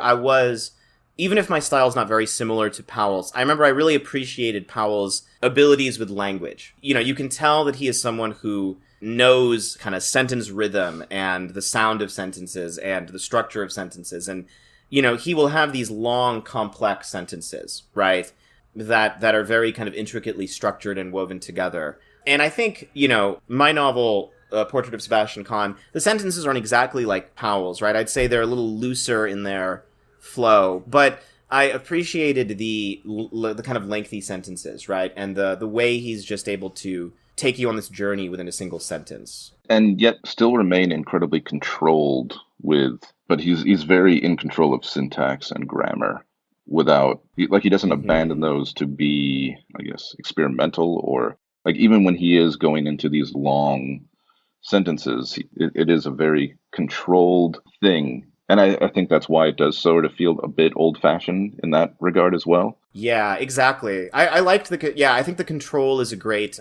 even if my style is not very similar to Powell's, I remember I really appreciated Powell's abilities with language. You can tell that he is someone who knows kind of sentence rhythm and the sound of sentences and the structure of sentences. And, he will have these long, complex sentences, right? That are very kind of intricately structured and woven together. And I think, my novel, Portrait of Sebastian Khan, the sentences aren't exactly like Powell's, right? I'd say they're a little looser in their flow, but I appreciated the kind of lengthy sentences, right? And the way he's just able to take you on this journey within a single sentence. And yet still remain incredibly controlled but he's very in control of syntax and grammar he doesn't abandon those to be, I guess, experimental, or like even when he is going into these long sentences, it is a very controlled thing. And I think that's why it does sort of feel a bit old-fashioned in that regard as well. Yeah, exactly. I liked I think the control is a great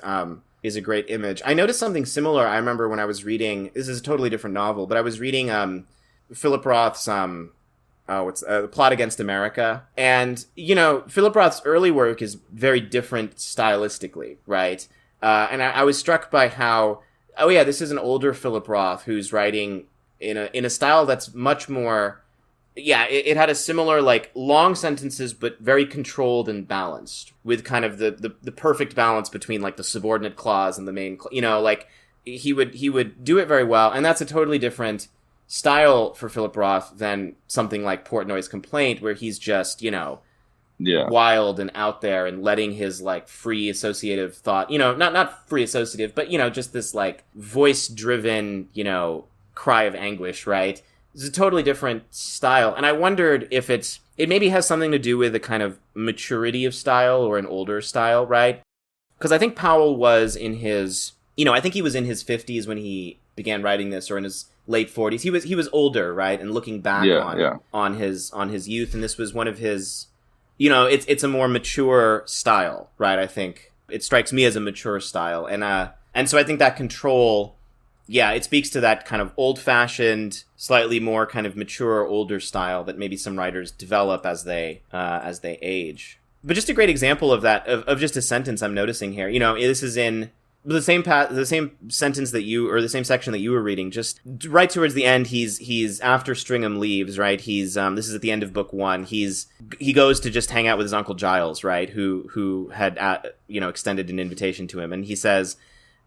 image. I noticed something similar. I remember when I was reading, this is a totally different novel, but I was reading Philip Roth's Plot Against America. And, Philip Roth's early work is very different stylistically, right? And I was struck by how, this is an older Philip Roth who's writing in a style that's much more, it had a similar, like, long sentences, but very controlled and balanced, with kind of the perfect balance between, like, the subordinate clause and the main, like, he would do it very well. And that's a totally different style for Philip Roth than something like Portnoy's Complaint, where he's just, wild and out there and letting his, like, free associative thought, not free associative, but, just this, like, voice-driven, cry of anguish, right? It's a totally different style. And I wondered if it maybe has something to do with a kind of maturity of style or an older style, right? Because I think Powell was in his, I think he was in his 50s when he began writing this, or in his late 40s. He was older, right? And looking back on his youth, and this was one of his, it's a more mature style, right? I think it strikes me as a mature style. And so I think that control, it speaks to that kind of old-fashioned, slightly more kind of mature, older style that maybe some writers develop as they age. But just a great example of that, of just a sentence I'm noticing here. This is in the same sentence that the same section that you were reading. Just right towards the end, he's after Stringham leaves, right? He's this is at the end of book 1. He goes to just hang out with his Uncle Giles, right? Who had extended an invitation to him, and he says,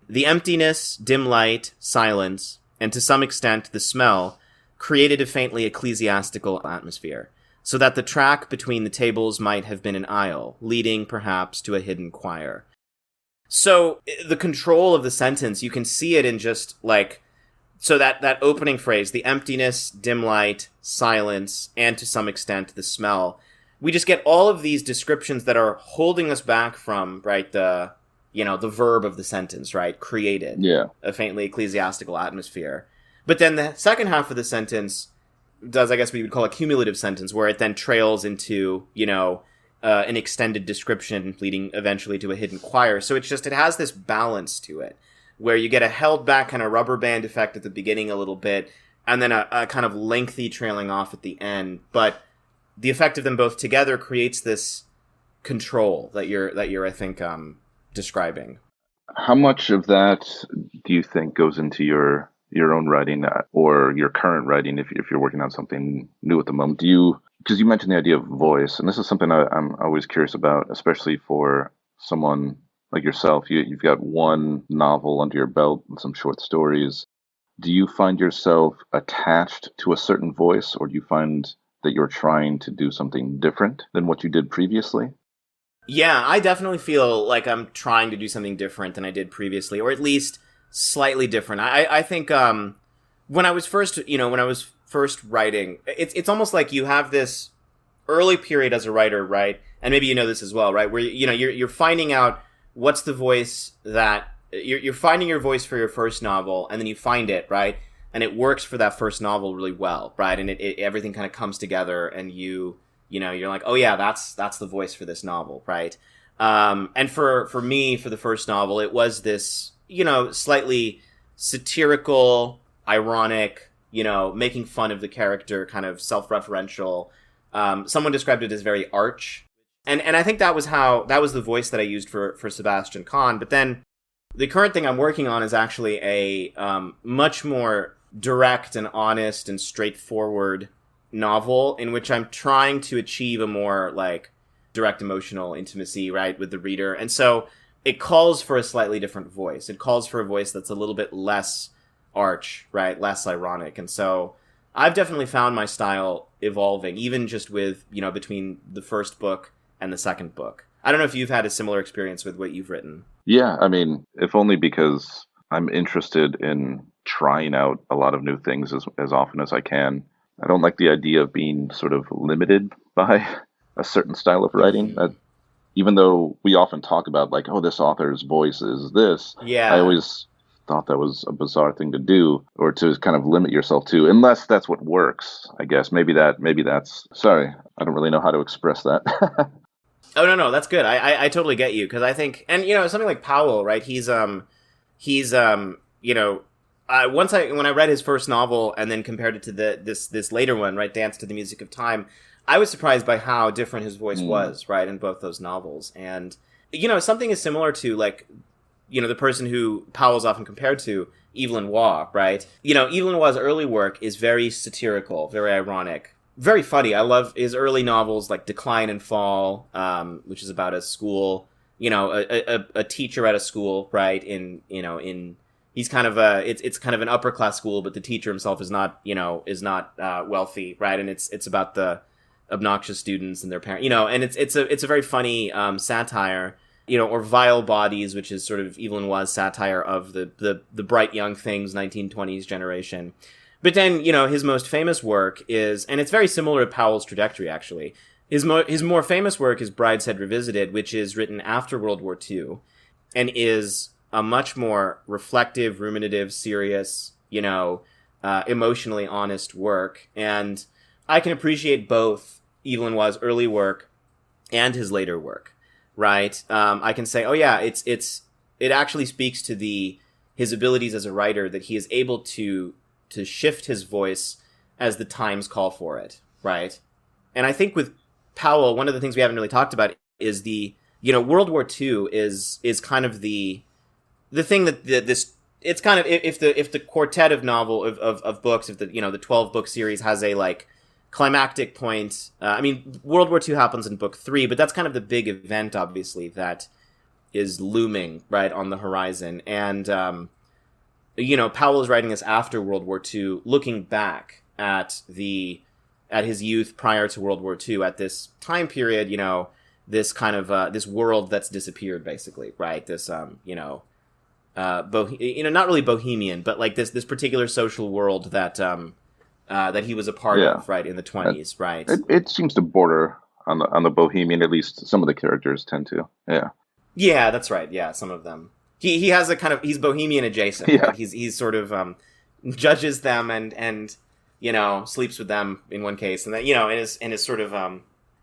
"The emptiness, dim light, silence, and to some extent the smell created a faintly ecclesiastical atmosphere, so that the track between the tables might have been an aisle, leading perhaps to a hidden choir." So the control of the sentence, you can see it in just like, so that opening phrase, the emptiness, dim light, silence, and to some extent the smell. We just get all of these descriptions that are holding us back from, right, the verb of the sentence, right? Created a faintly ecclesiastical atmosphere. But then the second half of the sentence does, I guess we would call a cumulative sentence, where it then trails into, an extended description leading eventually to a hidden choir. So it has this balance to it, where you get a held back kind of rubber band effect at the beginning a little bit, and then a kind of lengthy trailing off at the end. But the effect of them both together creates this control that you're I think, describing. How much of that do you think goes into your own writing, or your current writing, if you're working on something new at the moment? Because you mentioned the idea of voice, and this is something I'm always curious about, especially for someone like yourself. You've got one novel under your belt and some short stories. Do you find yourself attached to a certain voice, or do you find that you're trying to do something different than what you did previously? Yeah, I definitely feel like I'm trying to do something different than I did previously, or at least slightly different. I think when I was first writing, it's almost like you have this early period as a writer, right? And maybe you know this as well, right? Where you're finding out what's the voice that you're finding your voice for your first novel, and then you find it, right? And it works for that first novel really well, right? And it everything kind of comes together, and you're like, oh yeah, that's the voice for this novel, right? And for me, for the first novel, it was this, slightly satirical, ironic, making fun of the character, kind of self-referential. Someone described it as very arch. And I think that was the voice that I used for Sebastian Khan. But then the current thing I'm working on is actually a much more direct and honest and straightforward novel in which I'm trying to achieve a more like direct emotional intimacy, right, with the reader. And so it calls for a slightly different voice. It calls for a voice that's a little bit less arch, right, less ironic. And so I've definitely found my style evolving, even just with, between the first book and the second book. I don't know if you've had a similar experience with what you've written. Yeah, I mean, if only because I'm interested in trying out a lot of new things as often as I can. I don't like the idea of being sort of limited by a certain style of writing. Mm-hmm. Even though we often talk about like, oh, this author's voice is this. Yeah. I always thought that was a bizarre thing to do, or to kind of limit yourself to, unless that's what works, I guess. Maybe that's, sorry, I don't really know how to express that. Oh, no, that's good. I totally get you, because I think, and, something like Powell, right, when I read his first novel and then compared it to this later one, right, Dance to the Music of Time, I was surprised by how different his voice was, right, in both those novels. And, something is similar to, like, the person who Powell's often compared to, Evelyn Waugh, right? Evelyn Waugh's early work is very satirical, very ironic, very funny. I love his early novels like Decline and Fall, which is about a school, a teacher at a school, right? He's kind of it's kind of an upper class school, but the teacher himself is not wealthy, right? And it's about the obnoxious students and their parents, and it's a very funny satire. Or Vile Bodies, which is sort of Evelyn Waugh's satire of the bright young things 1920s generation. But then, his most famous work is, and it's very similar to Powell's trajectory, actually. His more famous work is Brideshead Revisited, which is written after World War II, and is a much more reflective, ruminative, serious, emotionally honest work. And I can appreciate both Evelyn Waugh's early work and his later work. Right. I can say, oh yeah, it actually speaks to his abilities as a writer, that he is able to shift his voice as the times call for it. Right. And I think with Powell, one of the things we haven't really talked about is World War II is kind of the thing that it's kind of, if the quartet of of books, if the 12 book series has a like climactic point. World War II happens in book 3, but that's kind of the big event, obviously, that is looming right on the horizon. And, Powell is writing this after World War II, looking back at his youth prior to World War II, at this time period, this kind of, this world that's disappeared, basically, right? This, not really bohemian, but like this particular social world that he was a part of, right, in the 20s, right? It seems to border on the bohemian, at least some of the characters tend to, yeah. Yeah, that's right, yeah, some of them. He has a kind of, he's bohemian adjacent, yeah. Right? He's sort of, judges them and sleeps with them in one case, and that, and is sort of,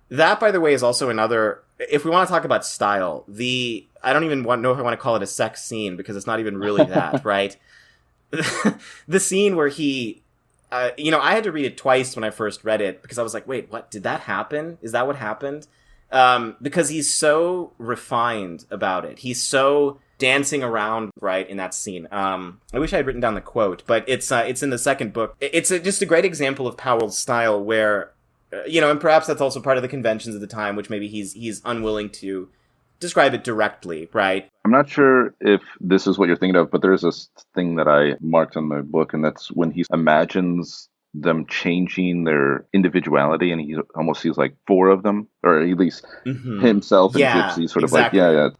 that, by the way, is also another, if we want to talk about style, I don't even know if I want to call it a sex scene, because it's not even really that, right? The scene where he, I had to read it twice when I first read it, because I was like, wait, what? Did that happen? Is that what happened? Because he's so refined about it. He's so dancing around, right, in that scene. I wish I had written down the quote, but it's in the second book. It's just a great example of Powell's style where, and perhaps that's also part of the conventions of the time, which maybe he's unwilling to describe it directly, right? I'm not sure if this is what you're thinking of, but there's this thing that I marked on my book, and that's when he imagines them changing their individuality, and he almost sees like 4 of them, or at least himself and Gypsy, sort exactly. of like, yeah.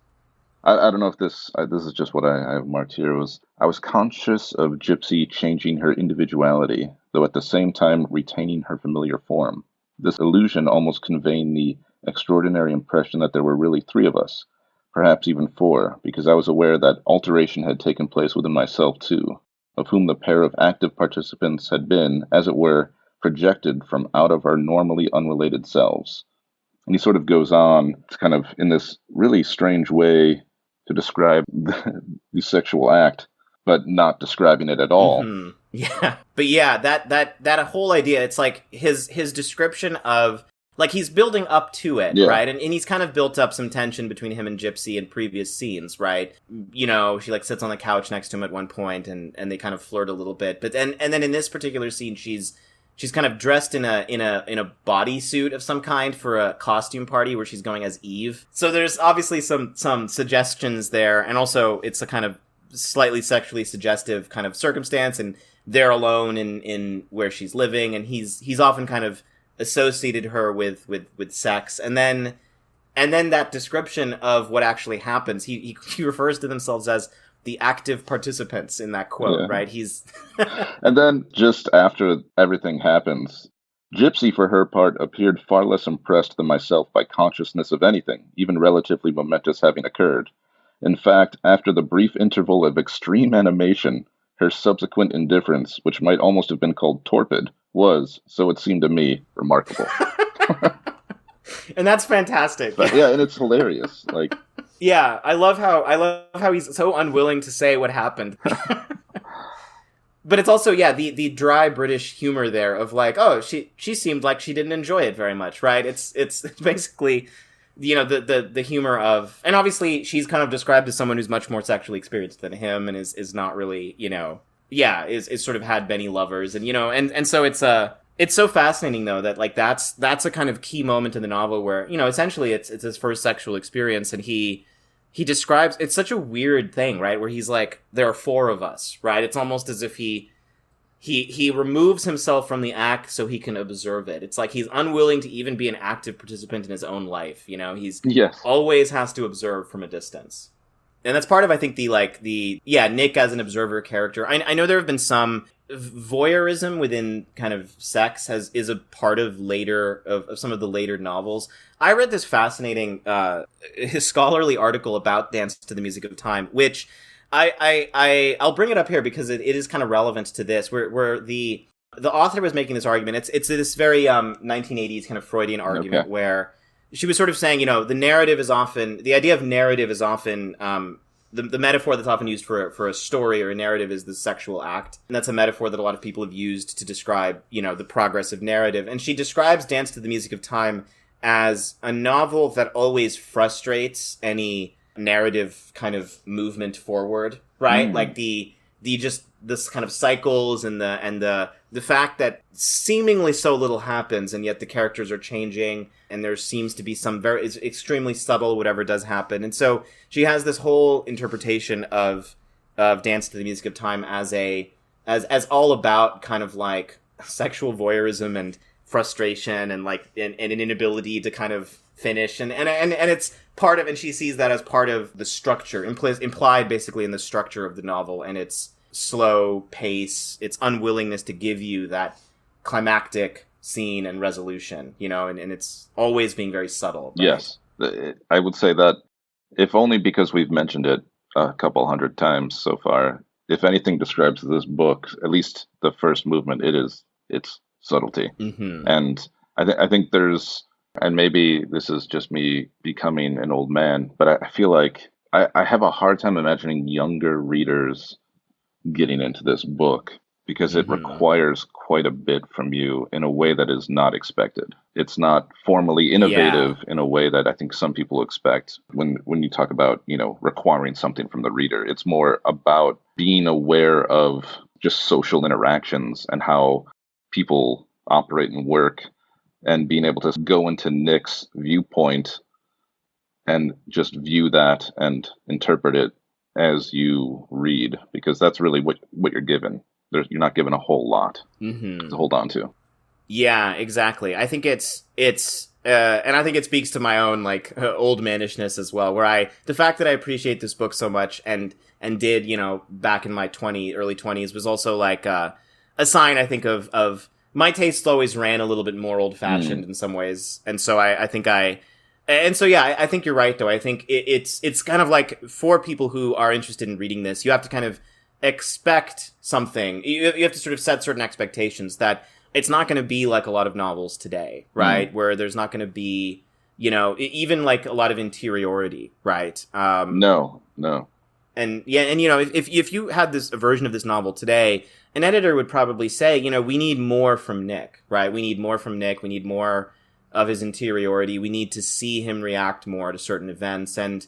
I don't know if this is just what I have marked here. I was conscious of Gypsy changing her individuality, though at the same time retaining her familiar form. This illusion almost conveying the extraordinary impression that there were really 3 of us, perhaps even 4, because I was aware that alteration had taken place within myself too, of whom the pair of active participants had been, as it were, projected from out of our normally unrelated selves. And he sort of goes on to kind of, in this really strange way, to describe the sexual act, but not describing it at all. Yeah. But yeah, that whole idea, it's like his description of, like, he's building up to it, Yeah. right? And he's kind of built up some tension between him and Gypsy in previous scenes, right? You know, she like sits on the couch next to him at one point, and they kind of flirt a little bit. But then in this particular scene, she's kind of dressed in a bodysuit of some kind for a costume party where she's going as Eve. So there's obviously some suggestions there, and also it's a kind of slightly sexually suggestive kind of circumstance, and they're alone in where she's living, and he's often kind of associated her with sex, and then that description of what actually happens, he refers to themselves as the active participants in that quote, Yeah. right? He's And then, just after everything happens, Gypsy, for her part, appeared far less impressed than myself by consciousness of anything, even relatively momentous, having occurred. In fact, after the brief interval of extreme animation, her subsequent indifference, which might almost have been called torpid, was, so it seemed to me, remarkable. and that's fantastic. But yeah, and it's hilarious. Like, Yeah, I love how he's so unwilling to say what happened. But it's also, yeah, the dry British humor there of like, oh, she seemed like she didn't enjoy it very much, right? It's basically, you know, the humor of, and obviously she's kind of described as someone who's much more sexually experienced than him, and is not really, you know, yeah, is sort of had many lovers, and you know, and so it's so fascinating though that like that's a kind of key moment in the novel where, you know, essentially it's his first sexual experience, and he describes, it's such a weird thing, right? Where he's like, there are four of us, right? It's almost as if he removes himself from the act so he can observe it. It's like he's unwilling to even be an active participant in his own life, you know? He's yes. always has to observe from a distance. And that's part of, I think, Nick as an observer character. I know there have been some voyeurism within kind of sex is a part of some of the later novels. I read this fascinating scholarly article about Dance to the Music of Time, which I'll bring it up here because it is kind of relevant to this, where the author was making this argument. It's this very 1980s kind of Freudian argument, Okay. where she was sort of saying, you know, the idea of narrative is often the metaphor that's often used for a story or a narrative is the sexual act. And that's a metaphor that a lot of people have used to describe, you know, the progress of narrative. And she describes Dance to the Music of Time as a novel that always frustrates any narrative kind of movement forward, right? Like just this kind of cycles and the fact that seemingly so little happens, and yet the characters are changing, and there seems to be some it's extremely subtle whatever does happen. And so she has this whole interpretation of Dance to the Music of Time as all about kind of like sexual voyeurism and frustration and like and an inability to kind of finish, and it's part of, and she sees that as part of the structure implied basically in the structure of the novel, and its slow pace, its unwillingness to give you that climactic scene and resolution, you know, and it's always being very subtle. Right? Yes. I would say that, if only because we've mentioned it a couple hundred times so far, if anything describes this book, at least the first movement, it's subtlety. Mm-hmm. And I think there's, and maybe this is just me becoming an old man, but I feel like I have a hard time imagining younger readers getting into this book, because it requires quite a bit from you in a way that is not expected. It's not formally innovative in a way that I think some people expect when you talk about, you know, requiring something from the reader. It's more about being aware of just social interactions and how people operate and work, and being able to go into Nick's viewpoint and just view that and interpret it as you read, because that's really what you're given. You're not given a whole lot to hold on to. Yeah, exactly. I think it's and I think it speaks to my own like old manishness as well, where the fact that I appreciate this book so much and did, you know, back in my early 20s was also like a sign, I think, of my tastes always ran a little bit more old fashioned in some ways. And so I think I think you're right though. I think it's kind of like, for people who are interested in reading this, you have to kind of expect something. You have to sort of set certain expectations that it's not going to be like a lot of novels today, right? Where there's not going to be, you know, even like a lot of interiority, right? No. And yeah, and if you had a version of this novel today, an editor would probably say, we need more from Nick, right? We need more from Nick. We need more of his interiority. We need to see him react more to certain events. And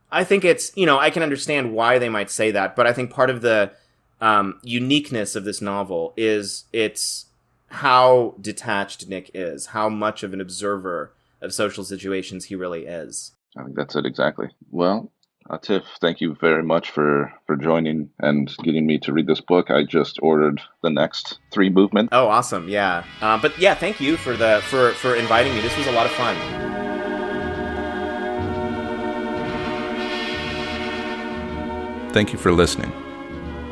I think it's, I can understand why they might say that, but I think part of the uniqueness of this novel is it's how detached Nick is, how much of an observer of social situations he really is. I think that's it exactly. Well, Aatif, thank you very much for joining and getting me to read this book. I just ordered the next 3 movements. Oh, awesome! Yeah, but yeah, thank you for inviting me. This was a lot of fun. Thank you for listening.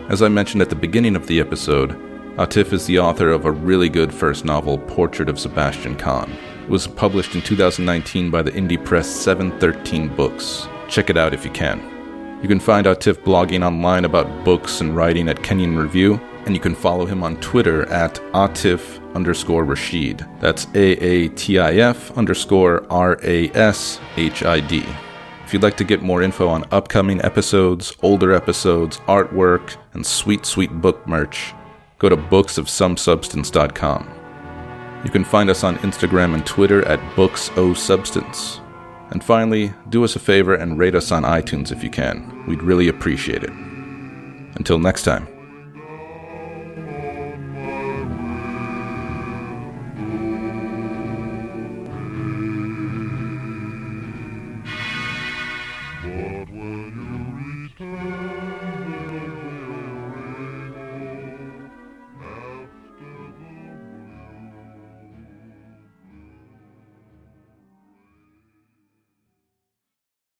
As I mentioned at the beginning of the episode, Aatif is the author of a really good first novel, Portrait of Sebastian Khan. It was published in 2019 by the indie press 713 Books. Check it out if you can. You can find Aatif blogging online about books and writing at Kenyon Review, and you can follow him on Twitter at Aatif_Rashid. That's AATIF_RASHID. If you'd like to get more info on upcoming episodes, older episodes, artwork, and sweet book merch, go to booksofsomesubstance.com. You can find us on Instagram and Twitter at booksosubstance. And finally, do us a favor and rate us on iTunes if you can. We'd really appreciate it. Until next time.